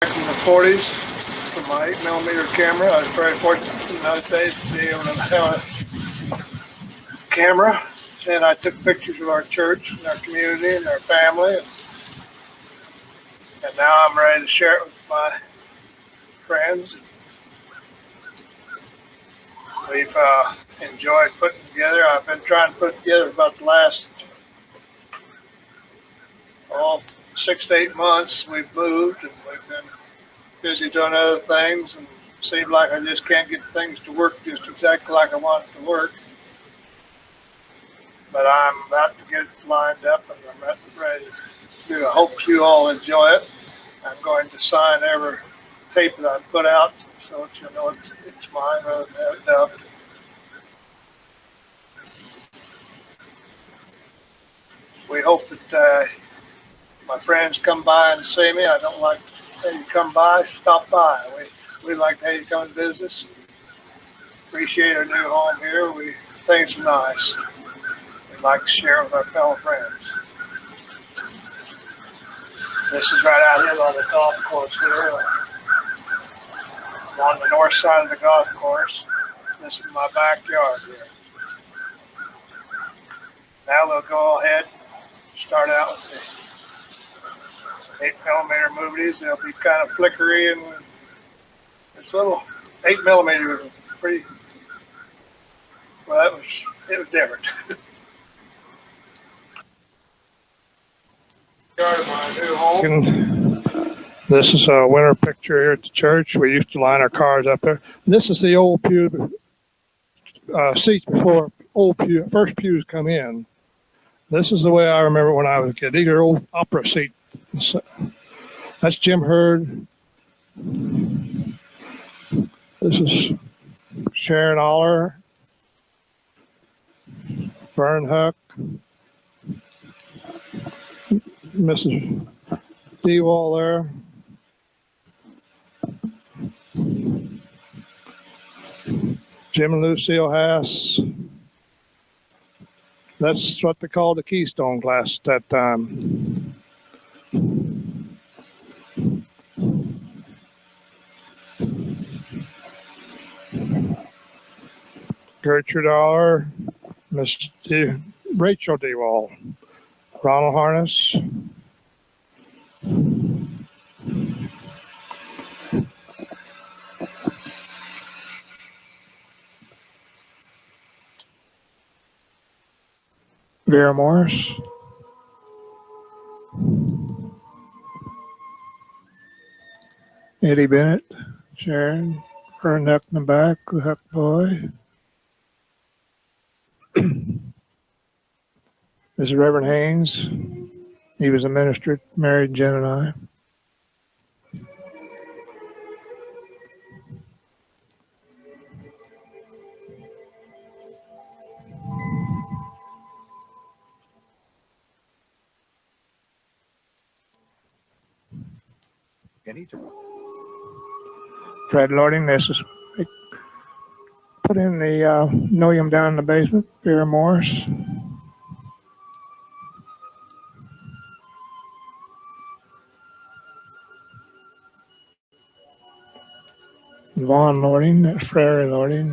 Back in the 40s with my 8mm camera. I was very fortunate in those days to be able to have a camera, and I took pictures of our church and our community and our family. And now I'm ready to share it with my friends. We've enjoyed putting together. I've been trying to put together about the last 6 to 8 months. We've moved and we've been busy doing other things, and it seems like I just can't get things to work just exactly like I want it to work. But I'm about to get it lined up and I'm about to ready to do it. I hope you all enjoy it. I'm going to sign every tape that I put out so that you know it's mine rather than have it dubbed. We hope that my friends come by and see me. I don't like to have you come by, stop by. We like to have you come and visit us. Appreciate our new home here. Things are nice. We'd like to share with our fellow friends. This is right out here on the golf course here. I'm on the north side of the golf course. This is my backyard here. Now we'll go ahead and start out with the 8mm movies. They'll be kind of flickery, and this little 8mm was pretty, well, it was different. My new home. This is a winter picture here at the church. We used to line our cars up there. This is the old pew seats before first pews come in. This is the way I remember when I was a kid. These are old opera seats. That's Jim Hurd. This is Sharon Aller, Vern Huck, Mrs. Dewall there. Jim and Lucille Haas. That's what they called the Keystone class at that time. Gertrude Aller, Miss Rachel Dewall, Ronald Harness, Vera Morris, Eddie Bennett, Sharon, Vern Huck in the back, the Huck boy. This is Reverend Haynes. He was a minister, married Jen and I. Fred Lording, this is put in the Noyum down in the basement, Vera Morris. Vaughn Lording, that's Frary Lording,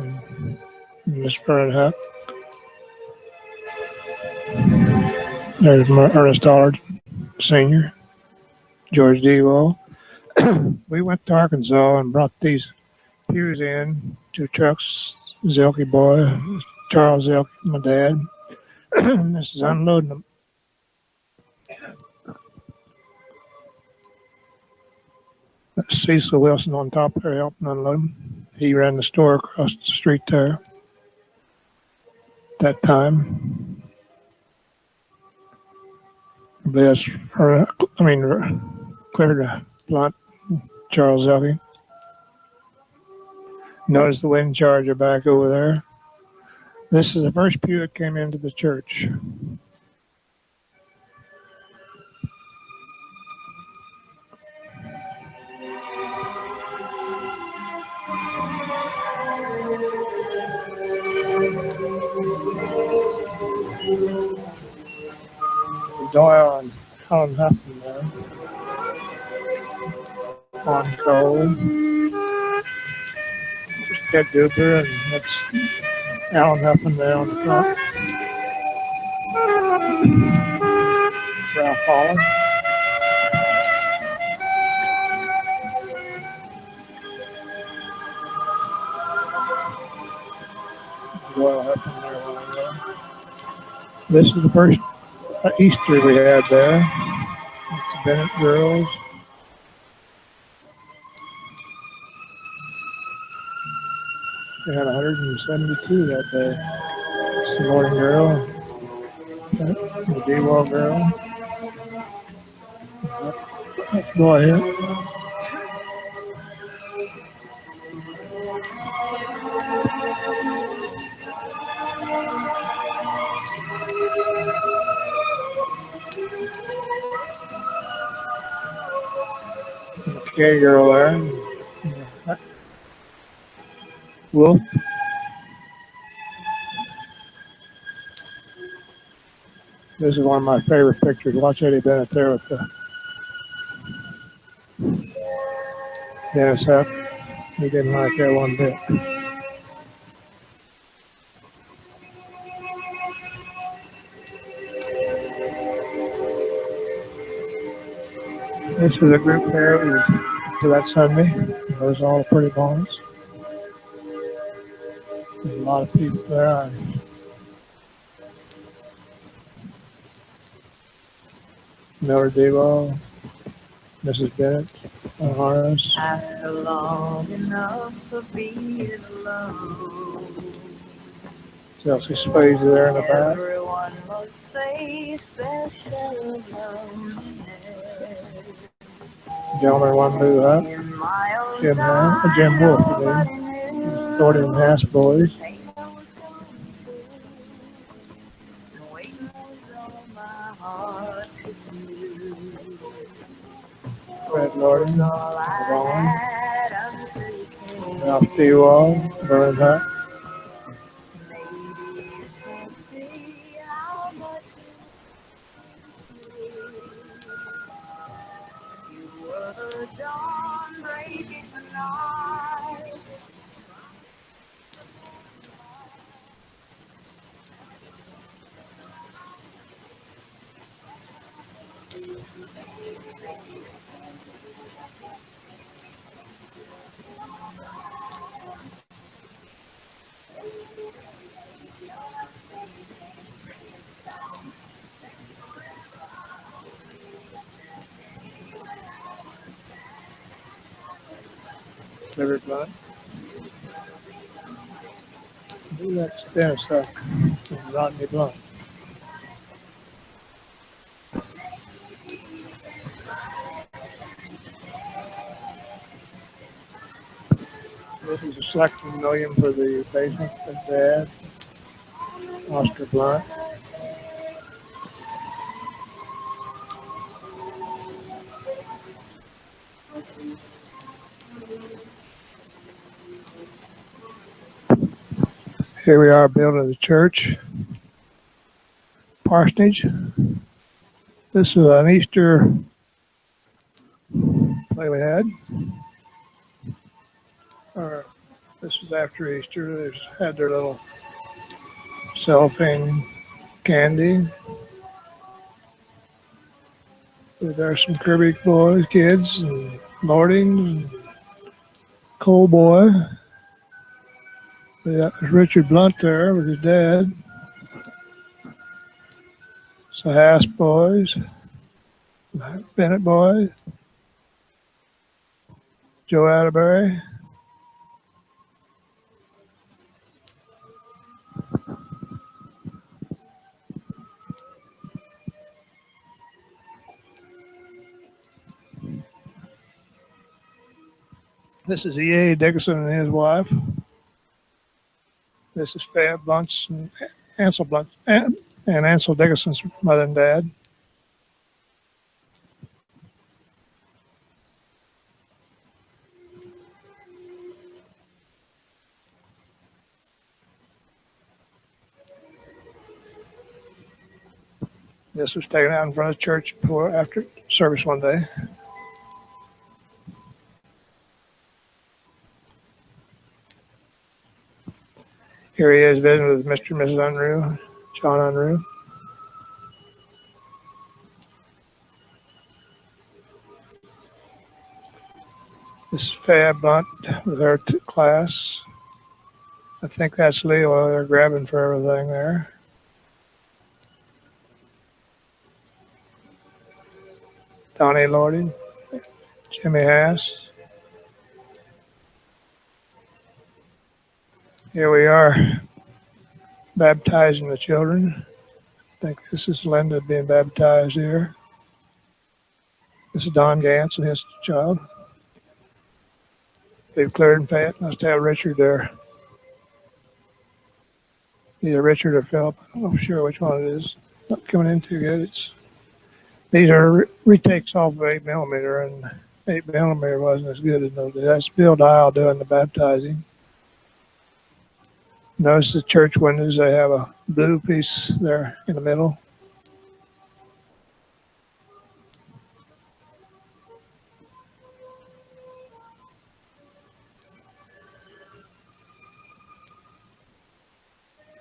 and Miss Vern Huck. There's Ernest Allard, Sr., George Dewall. We went to Arkansas and brought these pews in, 2 trucks, Zelke boy, Charles Zelke, my dad. This is unloading them. That's Cecil Wilson on top there helping unload them. He ran the store across the street there at that time. That's her, Claire Blunt, Charles Zelke. Notice the wind charger back over there. This is the first pew that came into the church. Doyle and Helen Huffman there. On John Cole, Ted Duper, and that's Alan Huffman there on the front. Ralph Holland. Royal Huffman there while there. This is the first Easter we had there. It's the Bennett girls. They had 172 that day. It's the morning girl, the D-Wall girl. Let's go ahead. The K girl there. Wolf. This is one of my favorite pictures. Watch Eddie Bennett there with the Dennis Huff. He didn't like that one bit. This is a group there for that Sunday. Those are all the pretty boys. There's a lot of people there. Miller Devo, Mrs. Bennett, Horace. After long enough of being alone, Chelsea Spades there in the back. everyone must face their share of loneliness. Gentleman one move up. In my own Jim Wolf, nobody Thornton knew and Hass boys. pain I was going through, and waiting was all my heart could do. Fred Lorden, All I Vaughn, had until you came. Ralph Stewall, Vernon Hutt. Maybe you can't see how much you were the dawn breaking the night. Liver Blunt. Do that spin stuff. Rodney Blunt. This is a selection million for the basement and dad. Oscar Blunt. Here we are building the church. Parsonage. This is an Easter play we had. This is after Easter. They had their little cellophane candy. There's some Kirby boys, kids, and Lordings, and Cole boy. There's Richard Blunt there with his dad. So Hass boys, Bennett boys, Joe Atterbury. This is E.A. Dickinson and his wife. This is Fab Blunt's and Ansel Blunt and Ansel Dickinson's mother and dad. This was taken out in front of the church after service one day. Here he is visiting with Mr. and Mrs. Unruh, John Unruh. This is Fab Bunt with her class. I think that's Leo. They're grabbing for everything there. Donnie Lordy, Jimmy Hass. Here we are baptizing the children. I think this is Linda being baptized here. This is Don Gantz and his child. They've cleared and fat. Must have Richard there. Either Richard or Philip. I'm not sure which one it is. Not coming in too good. These are retakes off of 8mm, and 8mm wasn't as good as those days. That's Bill Dial doing the baptizing. Notice the church windows, they have a blue piece there in the middle.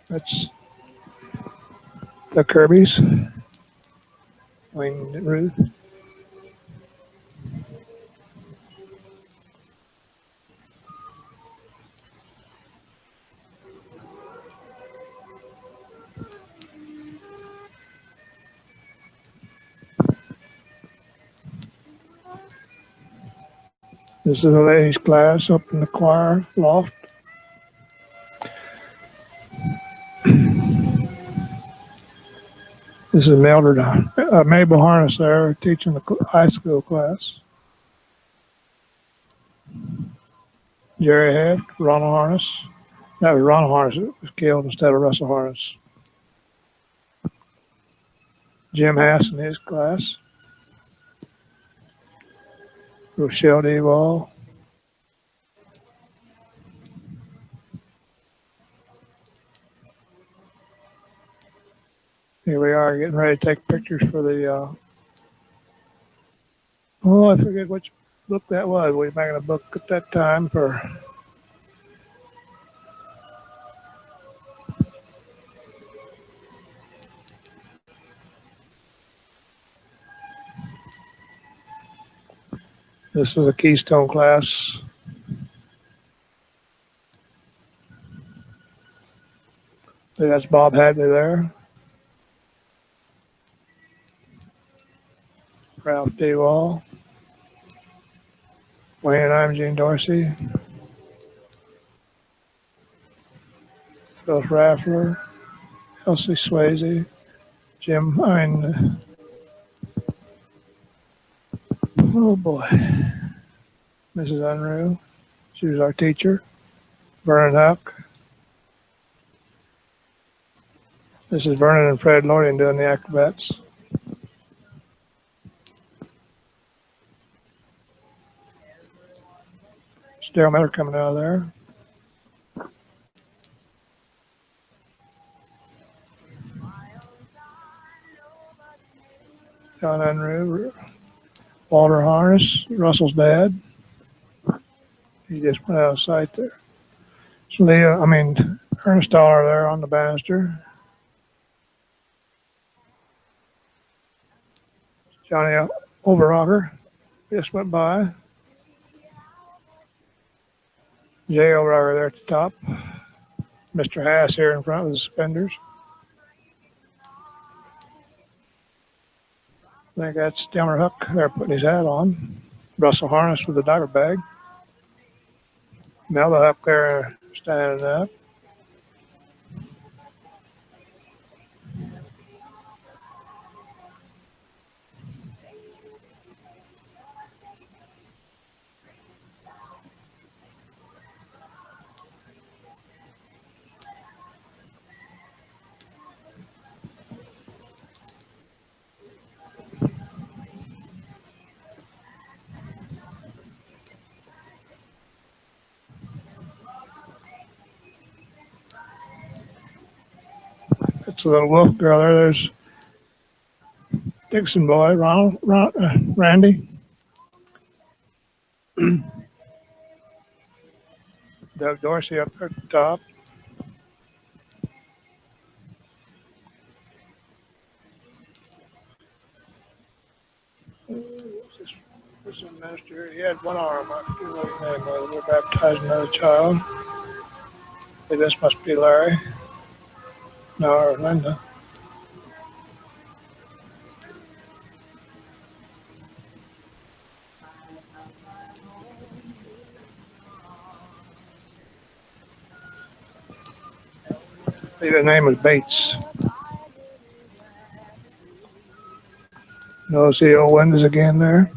That's the Kirby's, Wayne and Ruth. This is the ladies' class up in the choir loft. This is Mildred, Mabel Harness there teaching the high school class. Jerry Heft, Ronald Harness. That was Ronald Harness that was killed instead of Russell Harness. Jim Hass in his class. Rochelle DeWall. Here we are getting ready to take pictures for the, oh, I forget which book that was. We were making a book at that time for, this is a Keystone class. That's Bob Hadley there. Ralph DeWall. Wayne and I'm Gene Dorsey. Phil Raffler. Elsie Swayze. Jim, oh boy. Mrs. Unruh. She was our teacher. Vernon Huck. This is Vernon and Fred Lordian doing the acrobats. Daryl Miller coming out of there. John Unruh, Walter Harness, Russell's dad. He just went out of sight there. So Ernest Dollar there on the banister. Johnny Overrocker just went by. Jay Overrocker there at the top. Mr. Hass here in front with the suspenders. I think that's Delmer Huck there putting his hat on. Russell Harness with the diaper bag. Melba Huck there standing up. It's a little wolf girl there. There's Dixon boy, Randy. Doug Dorsey up there at the top. one arm. I forget what his name was. We're baptizing another child. Hey, this must be Larry. No, or Linda. See, the name is Bates. Notice the old windows again there.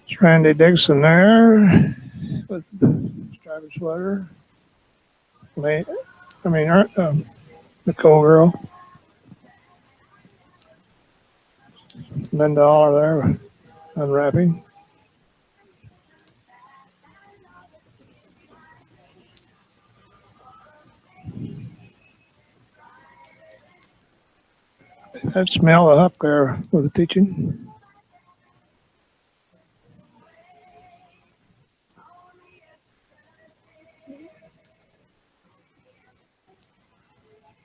It's Randy Dixon there with the striped sweater. Nicole girl. Linda Aller there unwrapping. That smell up there with the teaching.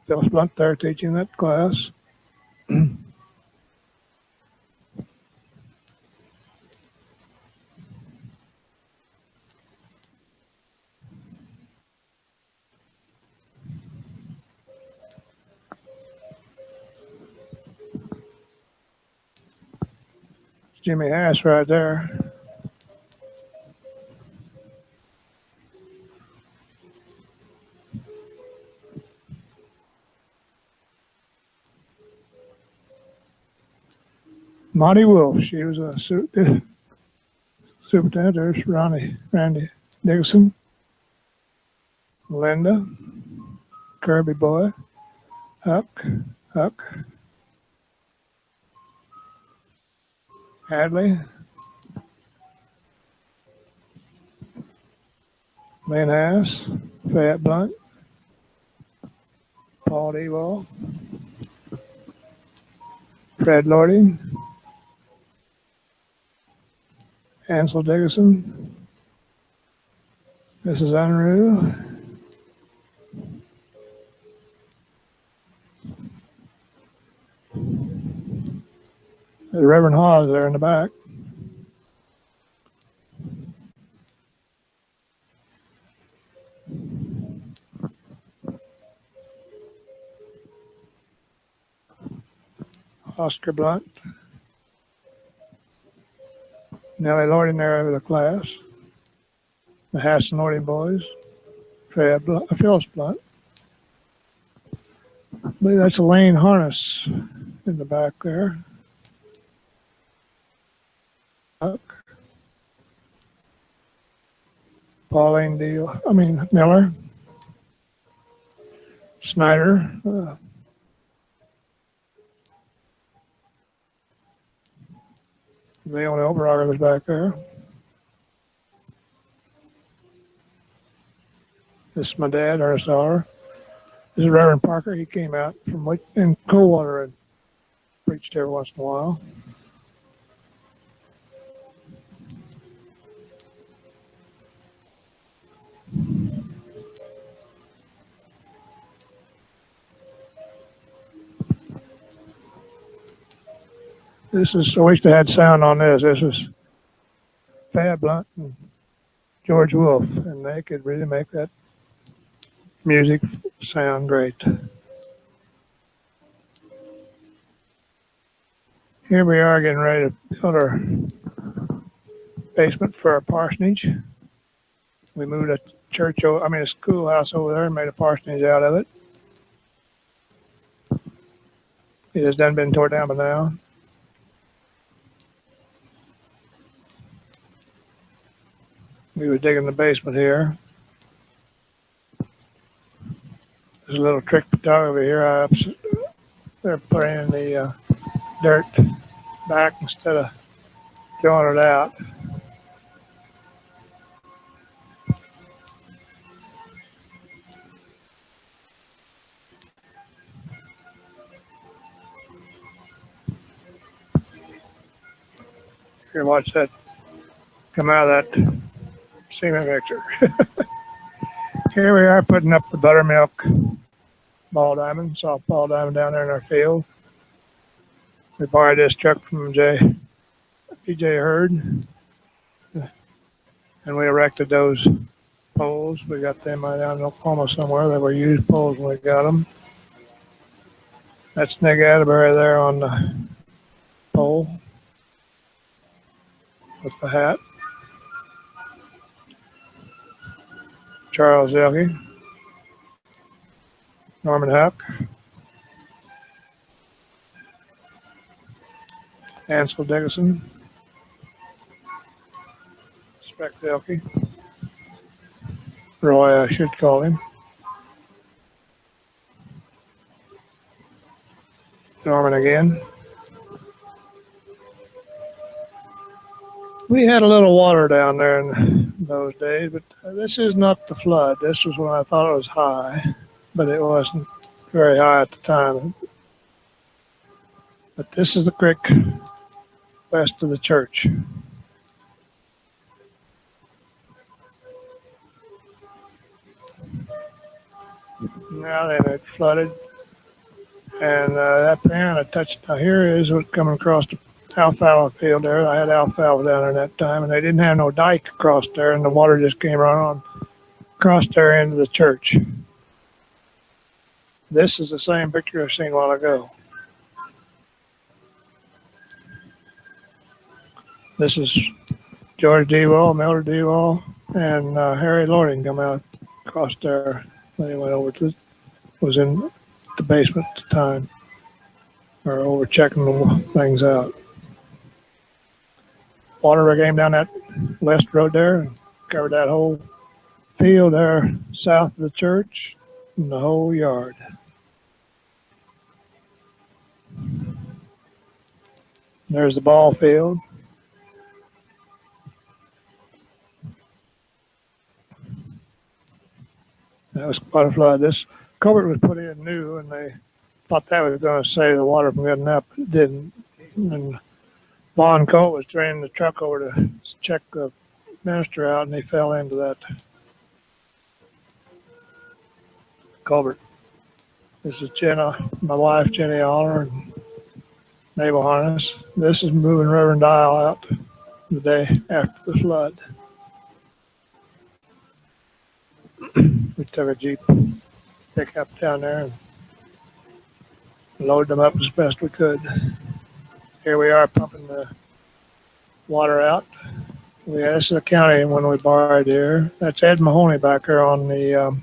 Bill Blunt there teaching that class. Jimmy Hass right there. Monty Wolf, she was a superintendent. There's Randy Dixon, Linda, Kirby Boy, Huck, Hadley, Lynn Hass, Fayette Blunt, Paul Ewall, Fred Lordy, Ansel Dickerson, Mrs. Unruh, the Reverend Hawes there in the back. Oscar Blunt, Nellie Lordy there with the class, the Hass and Lordy boys, Phyllis Blunt. I believe that's Elaine Harness in the back there. Pauline Miller, Snyder, Leon Oberauer was back there. This is my dad, Ernest Aller. This is Reverend Parker. He came out from in Coldwater and preached every once in a while. This is, I wish they had sound on this. This is Fayette Blunt and George Wolf, and they could really make that music sound great. Here we are getting ready to build our basement for our parsonage. We moved a schoolhouse over there and made a parsonage out of it. It has done been torn down by now. We were digging the basement here. There's a little trick photography here. They're putting in the dirt back instead of throwing it out. Here, watch that come out of that cement mixer. Here we are putting up the Buttermilk ball diamond, soft ball diamond down there in our field. We borrowed this truck from PJ Hurd, and we erected those poles. We got them down in Oklahoma somewhere. They were used poles when we got them. That's Nick Atterbury there on the pole with the hat. Charles Zelke, Norman Huck, Ansel Dickinson, Speck Zelke, Roy, I should call him, Norman again. We had a little water down there in those days, but this is not the flood. This was when I thought it was high, but it wasn't very high at the time. But this is the creek west of the church. Now then, it flooded, and that pan I touched. Now here is what's coming across the alfalfa field there. I had alfalfa down there that time, and they didn't have no dike across there, and the water just came right on across there into the church. This is the same picture I've seen a while ago. This is George D. Wall, Mildred D. Wall, and Harry Lording come out across there. They went over to, was in the basement at the time, or over checking the things out. Water came down that west road there and covered that whole field there south of the church and the whole yard. There's the ball field. That was quite a flood. This culvert was put in new, and they thought that was going to save the water from getting up. It didn't. And Vaughn Cole was draining the truck over to check the minister out, and he fell into that culvert. This is Jenna, my wife, Jenny Aller, and Mabel Harness. This is moving Reverend Dial out the day after the flood. We took a Jeep pickup down there and loaded them up as best we could. Here we are pumping the water out. This is the county when we borrowed here. That's Ed Mahoney back there on the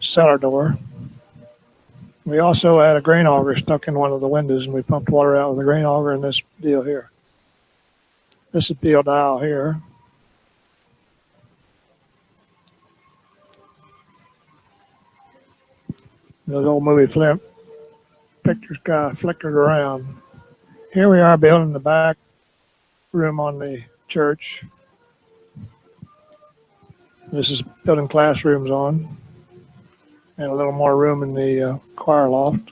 cellar door. We also had a grain auger stuck in one of the windows, and we pumped water out with a grain auger in this deal here. This is Beale Dial here. Those old movie flip pictures kind of flickered around. Here we are building the back room on the church. This is building classrooms on, and a little more room in the choir loft.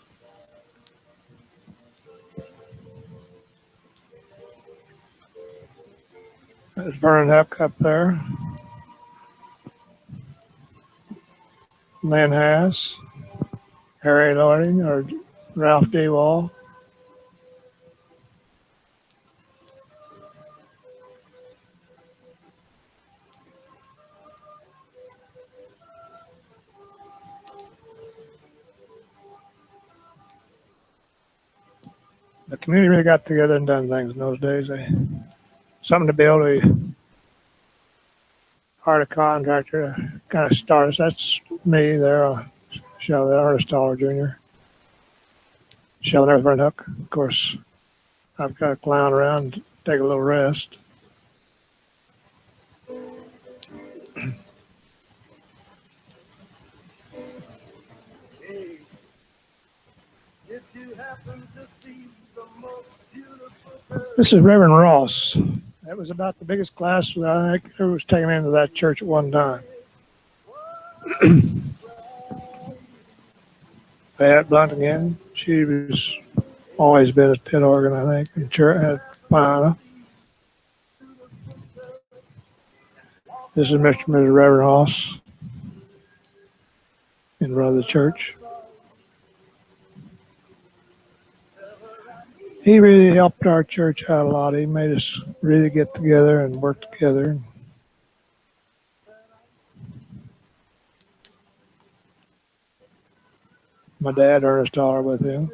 There's Vernon Huck up there. Lynn Haas, Harry Lording, or Ralph D. Wall. The community really got together and done things in those days. Something to build. We hired a contractor to kind of start us. That's me there, Shelby, Ernest Dollar Jr. Shelby Earthburn Hook. Of course, I've got to clown around and take a little rest. This is Reverend Ross. That was about the biggest class that I think ever was taken into that church at one time. Pat Blunt again. She was always been at pit organ, I think. And church, had Pina. This is Mr. and Mrs. Reverend Hoss in front of the church. He really helped our church out a lot. He made us really get together and work together. My dad, Ernest Dollar, with him.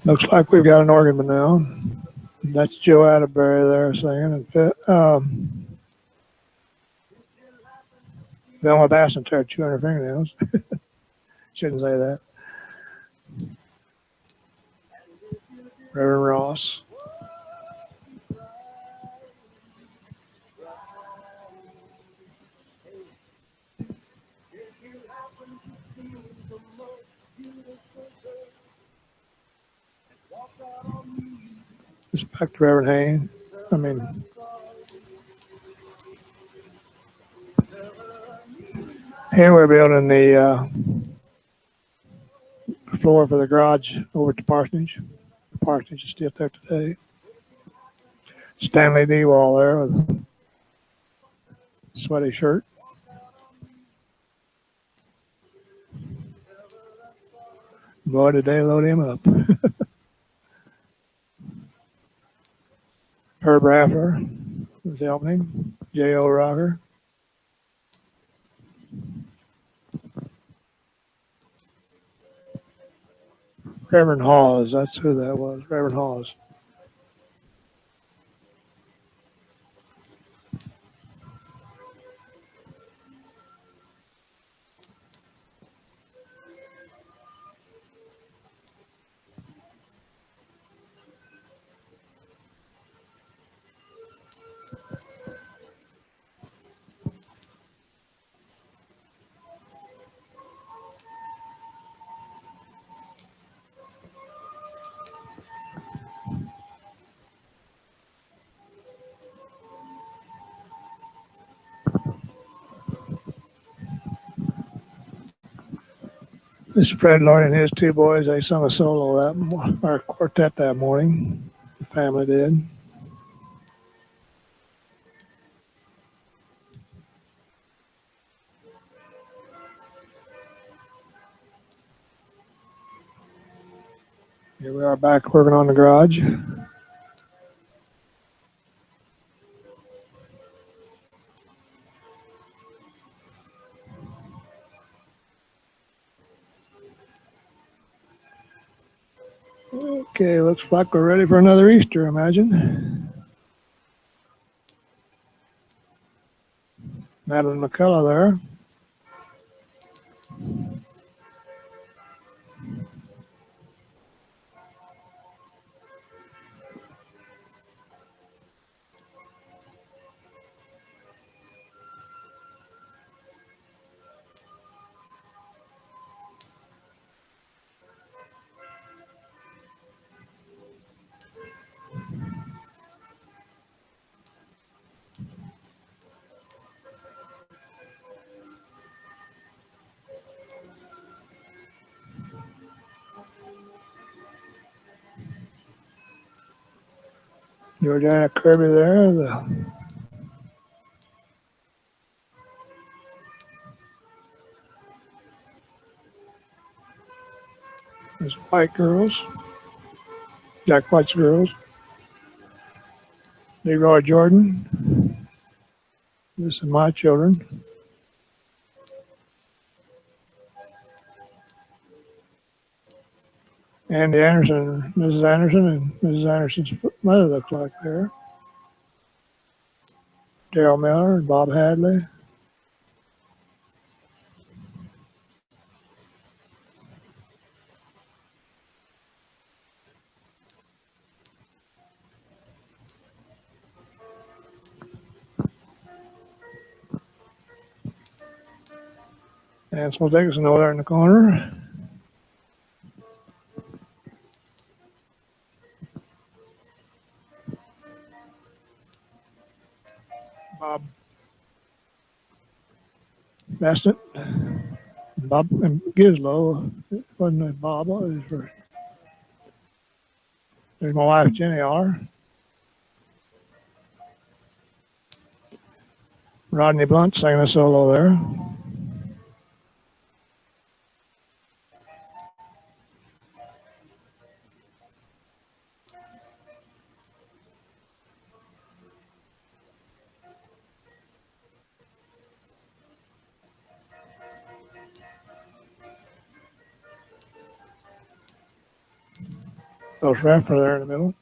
Looks like we've got an organ now. That's Joe Atterbury there singing. And Velma Bassett chewing her fingernails. Shouldn't say that. Reverend Ross. Respect to Reverend Haynes. Here we're building the floor for the garage over at the parsonage. The parsonage is still there today. Stanley D. Wall there with a sweaty shirt. Boy, did they load him up. Herb Raffler was helping him. J.O. Rocker. Reverend Hawes, that's who that was, Reverend Hawes. Mr. Fred Lloyd and his two boys, they sung a solo or quartet that morning. The family did. Here we are back working on the garage. Okay, looks like we're ready for another Easter, imagine. Madeline McCullough there. Georgiana Kirby there. There's White girls. Jack White's girls. Leroy Jordan. This is my children. Andy Anderson, Mrs. Anderson, and Mrs. Anderson's mother looks like there. Daryl Miller and Bob Hadley. Ansel Dixon over there in the corner. Bob Bassett. Bob and Gizlo. It wasn't Bob. There's my wife Jenny R. Rodney Blunt singing a solo there. Those Ramper there in the middle.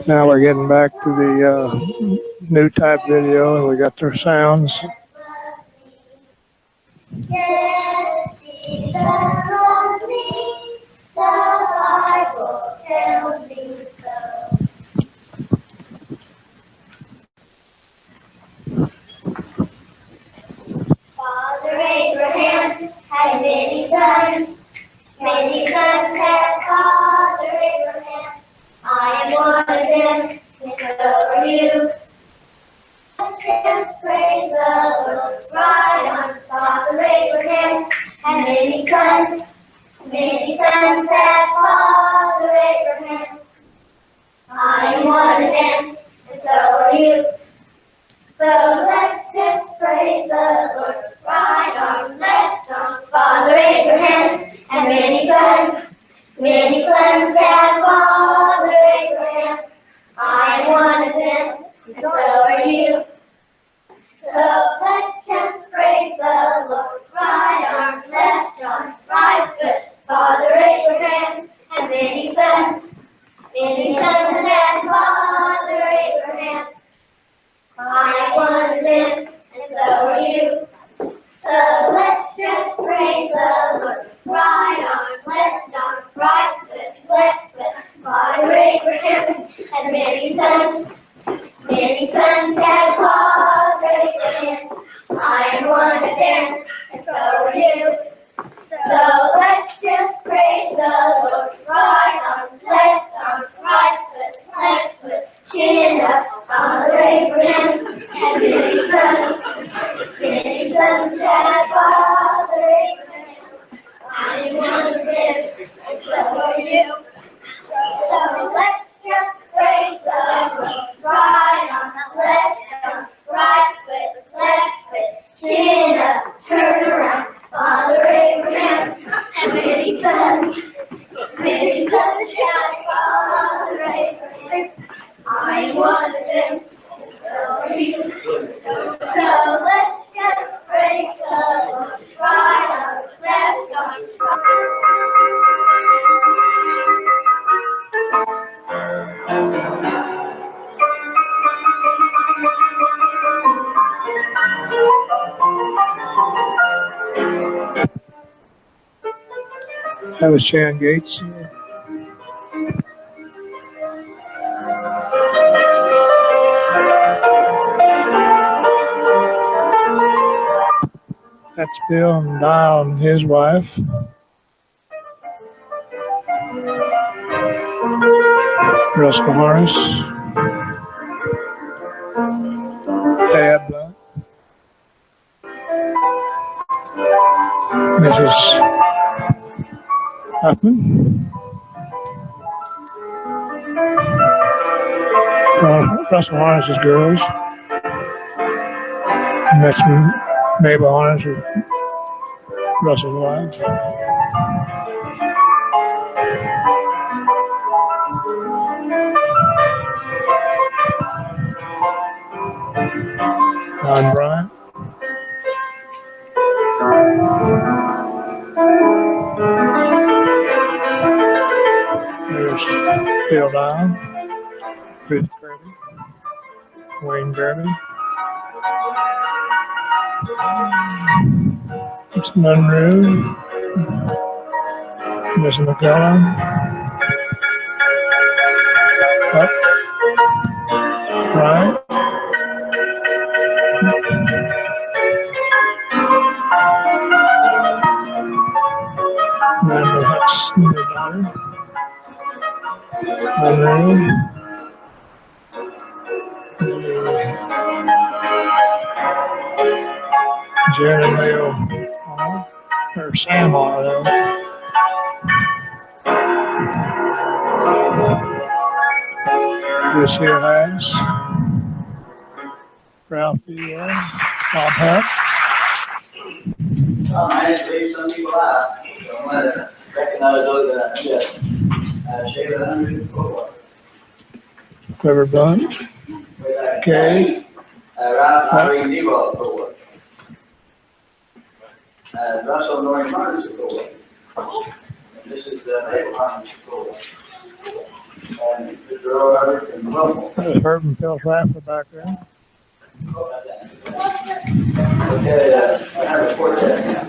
Now we're getting back to the new type video, and we got their sounds. Father Abraham had many sons had Father Abraham. I am one of them, and so are you. Praise the Lord, right on. Father Abraham had many sons had Father Abraham. I am one of them, and so are you. So let's just praise the Lord, right arm, left arm. Father Abraham had many sons had Father Abraham. I am one of them, and so are you. So let's just praise the Lord, right arm, left arm, right foot. Father Abraham had many sons had Father Abraham. I am one of them, and so are you. So let's just praise the Lord. Right arm, left arm, right foot, left foot. Father Abraham had many sons had Father Abraham. I am one of them, and so are you. So let's just praise the Lord. Right arm, left arm, right foot, left foot. Chin up, Father Abraham had many sons had Father Abraham. I am one of them, and so are you. So let's just praise the Lord. Right arm, left arm, right foot, left foot. Chin up, turn around, Father Abraham had many sons had Father Abraham. I am one of them, so are you. So let's just praise the Lord. Right arm, left arm, That was Shan Gates. That's Bill and Dial and his wife. Russell Harris. Dad Blunt. Mrs. Huffman. Russell Harris's girls. And that's Mabel Harris with Russell's wife. Don Bryant. Derby. Wayne Derby. It's Monroe. Miss McGowan. Up. Right. Randall Huck's your daughter. Monroe. Jared and Leo Hall, or Sam Hall, though. Lucia Haas, Ralph D. Bob Huck. I had to leave some people out. So I wanted to recognize those that I did. Shave 104. Clever Blunt. Okay. Ralph Irene Nebo, 4. Russell Norrie Martin's, 4. And this is Mabel Harmon's, 4. And Mr. Earl Herbert and Wilmore. There's Herb and Phil's rifle back there. Okay, I have a quartet now.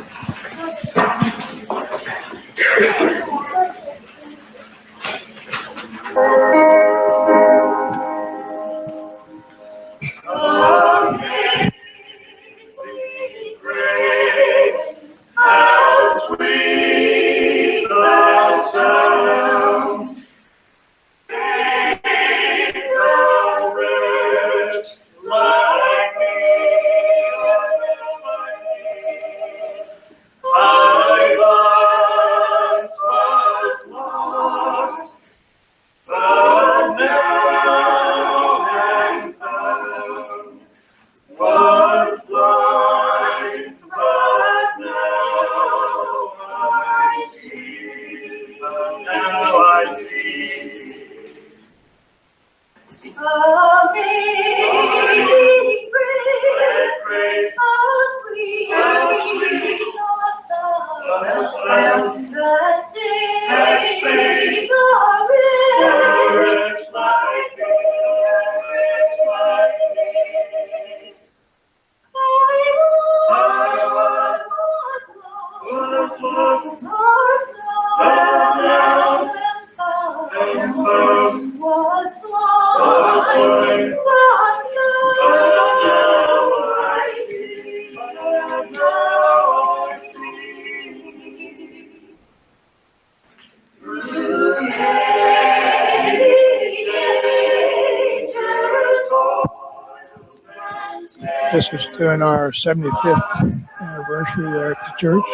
This was during our 75th anniversary there at the church.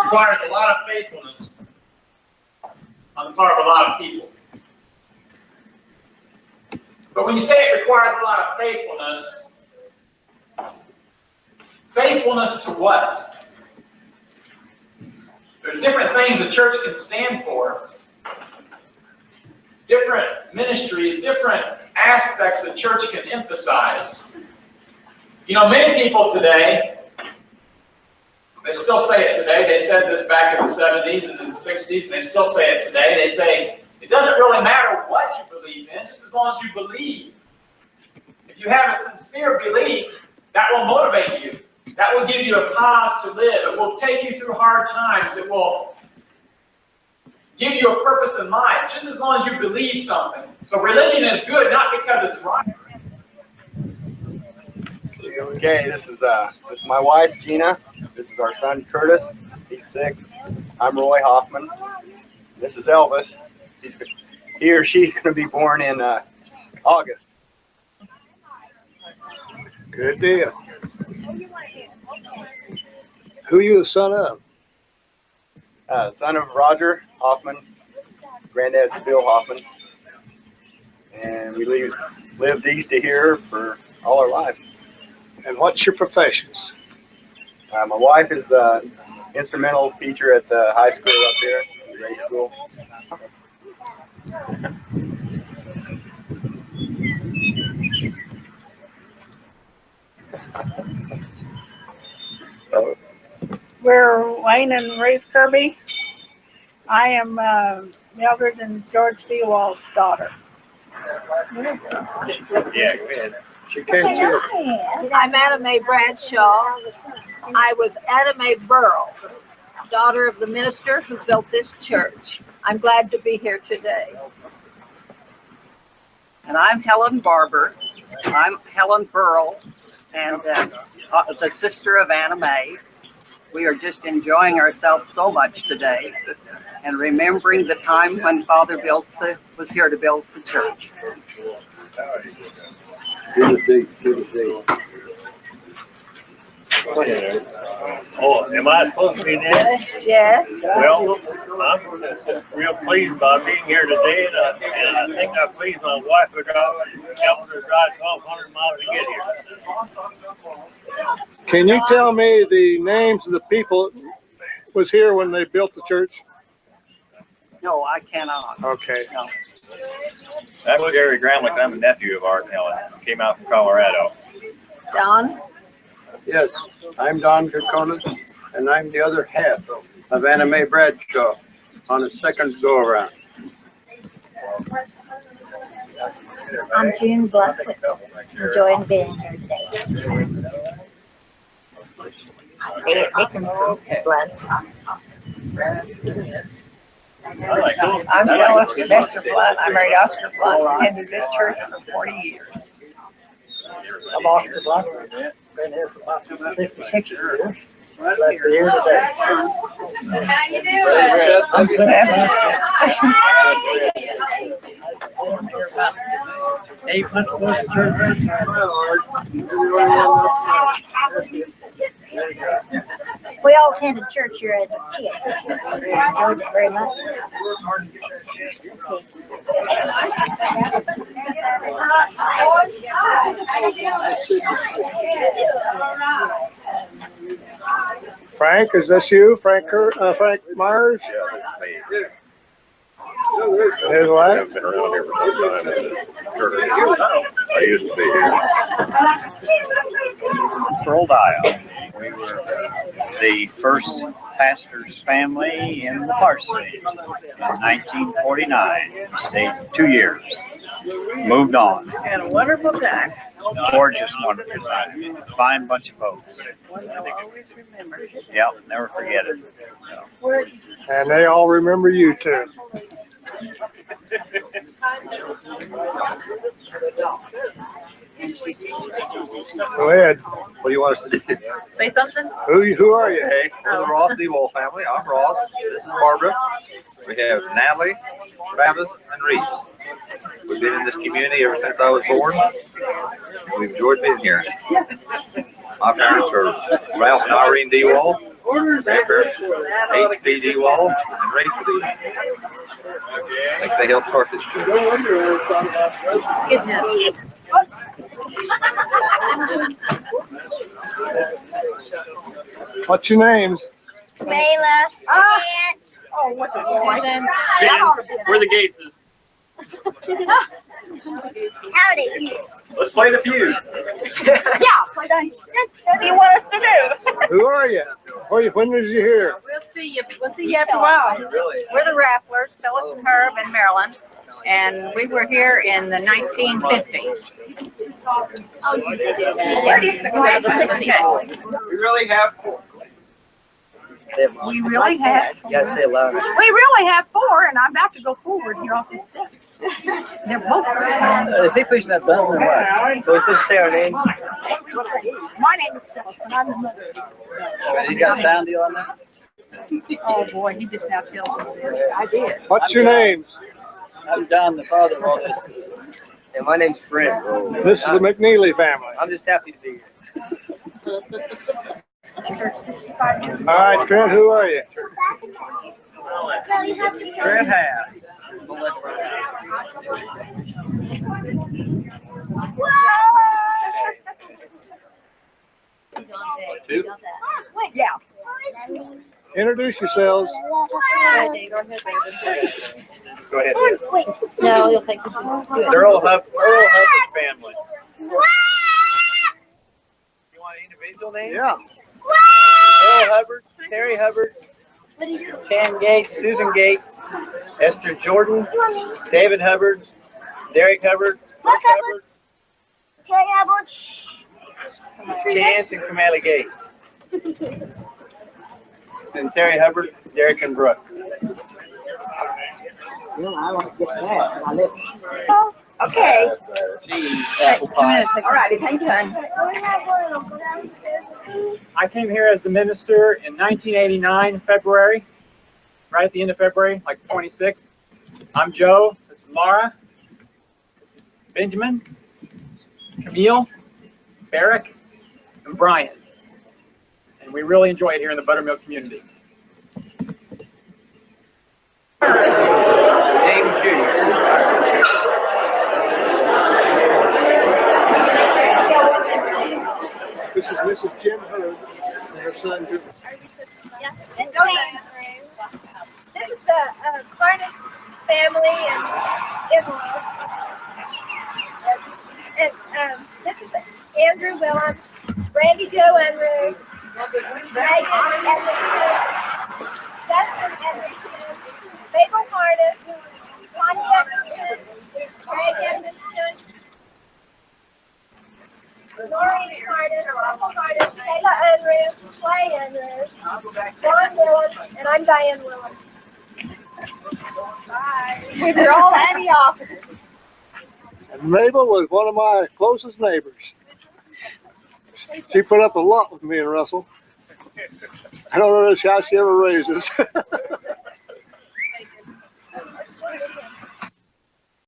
Requires a lot of faithfulness on the part of a lot of people. But when you say it requires a lot of faithfulness, faithfulness to what? There's different things the church can stand for. Different ministries, different aspects the church can emphasize. You know, many people today, they still say it today. They said this back in the 70s and in the 60s, and they still say it today. They say, it doesn't really matter what you believe in, just as long as you believe. If you have a sincere belief, that will motivate you. That will give you a cause to live. It will take you through hard times. It will give you a purpose in life, just as long as you believe something. So religion is good, not because it's right. Okay, this is my wife Gina. This is our son Curtis. He's 6. I'm Roy Hoffman. This is Elvis. He or she's going to be born in August. Good deal. Who you the son of? Son of Roger Hoffman. Granddad's Bill Hoffman. And we lived east of here for all our lives. And what's your professions? My wife is the instrumental teacher at the high school up here, grade school. We're Wayne and Ruth Kirby. I am Mildred and George Seawald's daughter. Yeah, go ahead. She can't see it. I'm Anna Mae Bradshaw. I was Anna Mae Burrell, daughter of the minister who built this church. I'm glad to be here today. And I'm Helen Barber. I'm Helen Burrell, and the sister of Anna Mae. We are just enjoying ourselves so much today and remembering the time when Father was here to build the church. Oh, am I supposed to be there? Yes. Well, I'm real pleased about being here today, and I think I pleased my wife because I helped her drive 1,200 miles to get here. Can you tell me the names of the people that was here when they built the church? No, I cannot. Okay. No. I'm Gary Gramlich. I'm a nephew of Art and Helen. Came out from Colorado. Don? Yes, I'm Don Kokonis, and I'm the other half of Anna Mae Bradshaw on a second go-around. I'm June Blessed. Enjoying being here today. I'm Phyllis Dexter Blunt. I married Oscar Blunt and attended this church for 40 years. I'm Oscar Blunt. Been here for about 56 years. Glad to be here today. How you doing? I'm good afternoon. 8 months ago to church. We all attended church here as a kid. Enjoyed it very much. Frank, is this you? Frank Myers? His wife? I've been around here for some time. I used to be here. Pearl Dial. We were the first pastor's family in the parsonage in 1949. Stayed 2 years. Moved on. And a wonderful time. Gorgeous, wonderful time. Fine bunch of folks. One you'll always remember. Yep, never forget it. And they all remember you too. Go ahead. What do you want us to do? Say something? Who are you? Hey, we're the Ross Dewall family. I'm Ross. This is Barbara. We have Natalie, Travis, and Reese. We've been in this community ever since I was born. We've enjoyed being here. My parents are Ralph and Irene Dewall, grandparents, H.B. Dewall, and Rachel Dewall. I think they helped start this church. What's your names? Layla. Oh, what's a boy? Where the gates is. Howdy. Let's play the feud. Yeah, what do you want us to do? Who are you? When did you hear? We'll see you after a while. We're the Rapplers, Phyllis and Herb and Marilyn, and we were here in the 1950s. Oh, you did. The 60s. We really have four. We really have. You gotta say it louder. We really have 4, and I'm about to go forward here off this step. They're both. Is he fixing that button or what? So it's just say our names. My name is Phyllis, and I'm the mother. You got a sound deal on that? Oh boy, he just now tells me this. I did. What's your names? I'm Don, the father of all this. And my name's Brent. This is the McNeely family. I'm just happy to be here. All right, Trent, who are you? Trent Hass. Yeah. Introduce yourselves. Go ahead. No, he'll take the. Earl Hubbard family. You want individual names? Yeah. Earl Hubbard, Terry Hubbard, Chan Gates, Susan Gates, Esther Jordan, David Hubbard, Derek Hubbard, Brooke Hubbard, Chance and Kamala Gates. And Terry Hubbard, Derek and Brooke. Okay. Apple pie. All right, thank you. I came here as the minister in 1989, February, right at the end of February, like 26th. I'm Joe, this is Mara, Benjamin, Camille, Barrick, and Brian. And we really enjoy it here in the Buttermilk community. James Jr. This is Mrs. Jim Hurd and her son, Jim. Yeah. This is the Clarnus family and in-laws. And this is Andrew Willems, Randy Joe Enru, Megan Edmondson, Dustin Edmondson, Mabel Harness, Connie Edmondson, Craig Edmondson, Noreen Harness, Russell Harness, Kayla Enru, Clay Enru, John Willems, and I'm Diane Willems. Bye. We're all Antioch. And Mabel was one of my closest neighbors. She put up a lot with me and Russell. I don't know how she ever raised us.